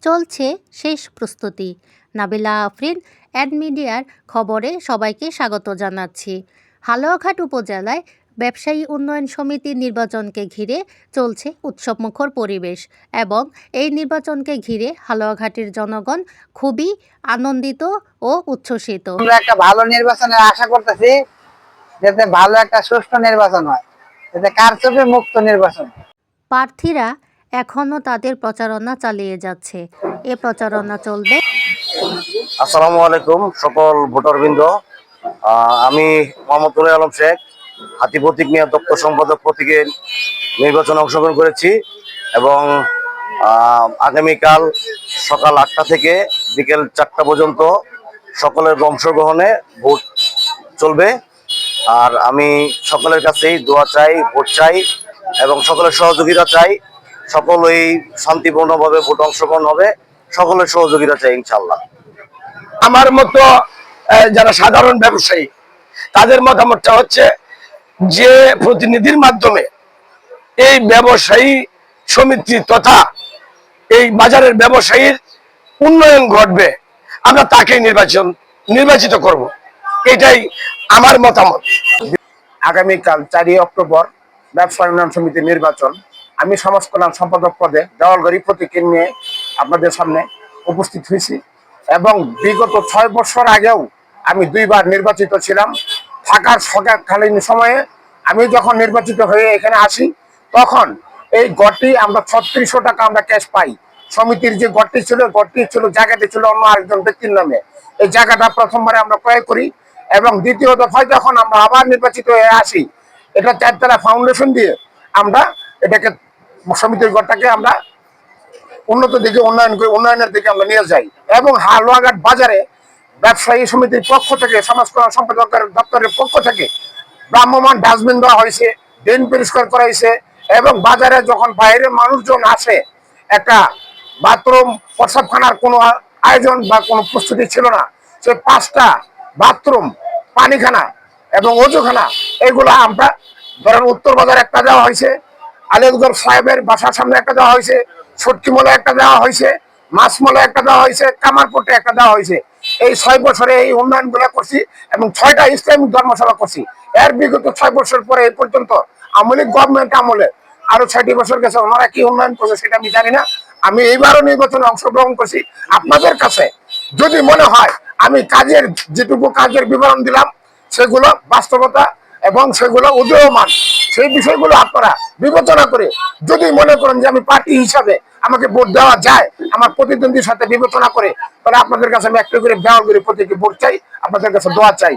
চলছে শেষ প্রস্তুতি। নাবিলা আফরিন, অ্যাড মিডিয়ার খবরে সবাইকে স্বাগত জানাচ্ছি। হালুয়াঘাট উপজেলায় ব্যবসায়ী উন্নয়ন সমিতির নির্বাচনকে ঘিরে চলছে উৎসবমুখর পরিবেশ এবং এই নির্বাচনকে ঘিরে হালুয়াঘাটের জনগণ খুবই আনন্দিত ও উচ্ছ্বসিত। আমরা একটা ভালো নির্বাচনের আশা করতেছি, যাতে ভালো একটা সুষ্ঠু নির্বাচন হয়, যাতে কারচুপি মুক্ত নির্বাচন। প্রার্থীরা এখনও তাদের প্রচারণা চালিয়ে যাচ্ছে। এ প্রচারণা চলবে। আসসালামু আলাইকুম সকল ভোটারবৃন্দ। আমি মোহাম্মদ নুরে আলম শেখ, হাতি প্রতীক নিয়ে দপ্তর সম্পাদক প্রতীকে নির্বাচনে অংশগ্রহণ করেছি এবং আগামীকাল সকাল 8টা থেকে বিকেল 4টা পর্যন্ত সকলের অংশগ্রহণে ভোট চলবে। আর আমি সকলের কাছেই দোয়া চাই, ভোট চাই এবং সকলের সহযোগিতা চাই। সকলেই শান্তিপূর্ণভাবে ভোট অংশগ্রহণ হবে, সকলের সহযোগিতা চাই ইনশাল্লাহ। আমার মতো যারা সাধারণ ব্যবসায়ী, তাদের মতামতটা হচ্ছে যে প্রতিনিধির মাধ্যমে এই ব্যবসায়ী সমিতি তথা এই বাজারের ব্যবসায়ীর উন্নয়ন ঘটবে, আমরা তাকেই নির্বাচিত করব, এটাই আমার মতামত। আগামীকাল 4 অক্টোবর ব্যবসায়ী উন্নয়ন সমিতির নির্বাচন। আমি সমাজ কল্যাণ সম্পাদক পদে দেওয়ালগড়ি প্রতীকে নিয়ে আপনাদের সামনে উপস্থিত হয়েছি এবং বিগত 6 বছর আগেও আমি 2বার নির্বাচিত ছিলাম। থাকার সরকারকালীন সময়ে আমি যখন নির্বাচিত হয়ে এখানে আসি, তখন এই গড়টি আমরা 3600 টাকা আমরা ক্যাশ পাই। সমিতির যে গড়টি ছিল জায়গাটি ছিল অন্য আরেকজন ব্যক্তির নামে। এই জায়গাটা প্রথমবারে আমরা ক্রয় করি এবং দ্বিতীয় দফায় যখন আমরা আবার নির্বাচিত হয়ে আসি, এটা 4তলা ফাউন্ডেশন দিয়ে আমরা এটাকে সমিতির ঘরটাকে আমরা উন্নত দিকে উন্নয়নের দিকে আমরা নিয়ে যাই। এবং হালুয়াঘাট বাজারে ব্যবসায়ী সমিতির পক্ষ থেকে, সমাজ কল্যাণ সম্পাদকের দপ্তরের পক্ষ থেকে ভ্রাম্যমাণ ডাস্টবিন দেওয়া হয়েছে, ড্রেন পরিষ্কার করা হয়েছে এবং বাজারে যখন বাইরের মানুষজন আসে, একটা বাথরুম প্রস্রাবখানার কোনো আয়োজন বা কোনো প্রস্তুতি ছিল না। সে 5টা বাথরুম, পানিখানা এবং অজুখানা, এগুলো আমরা ধরেন উত্তর বাজার একটা দেওয়া হয়েছে, আলিগড় সাহেবের বাসার সামনে একটা দেওয়া হয়েছে, ছটকিমলে একটা দেওয়া হয়েছে, মাছমলে একটা দেওয়া হয়েছে, কামারপুটে একটা দেওয়া হয়েছে। এই 6 বছরে এই উন্নয়ন গুলা করছি এবং 6টা ইসলামিক ধর্মসভা করছি। এর বিগত 6 বছর পরে এই পর্যন্ত আমলি গভর্নমেন্ট আমলে আরো 6টি বছর গেছে, ওনারা কি উন্নয়ন করছে সেটা আমি জানি না। আমি এইবারও নির্বাচনে অংশগ্রহণ করছি। আপনাদের কাছে যদি মনে হয় আমি যেটুকু কাজের বিবরণ দিলাম সেগুলো বাস্তবতা এবং সেগুলো উদীয়মান, সেই বিষয়গুলো আপনারা বিবেচনা করে যদি মনে করেন যে আমি পার্টি হিসাবে আমাকে ভোট দেওয়া যায়, আমার প্রতিদ্বন্দ্বীর সাথে বিবেচনা করে, তাহলে আপনাদের কাছে আমি একটা করে দেওয়াল করে প্রতীকে ভোট চাই, আপনাদের কাছে দোয়া চাই।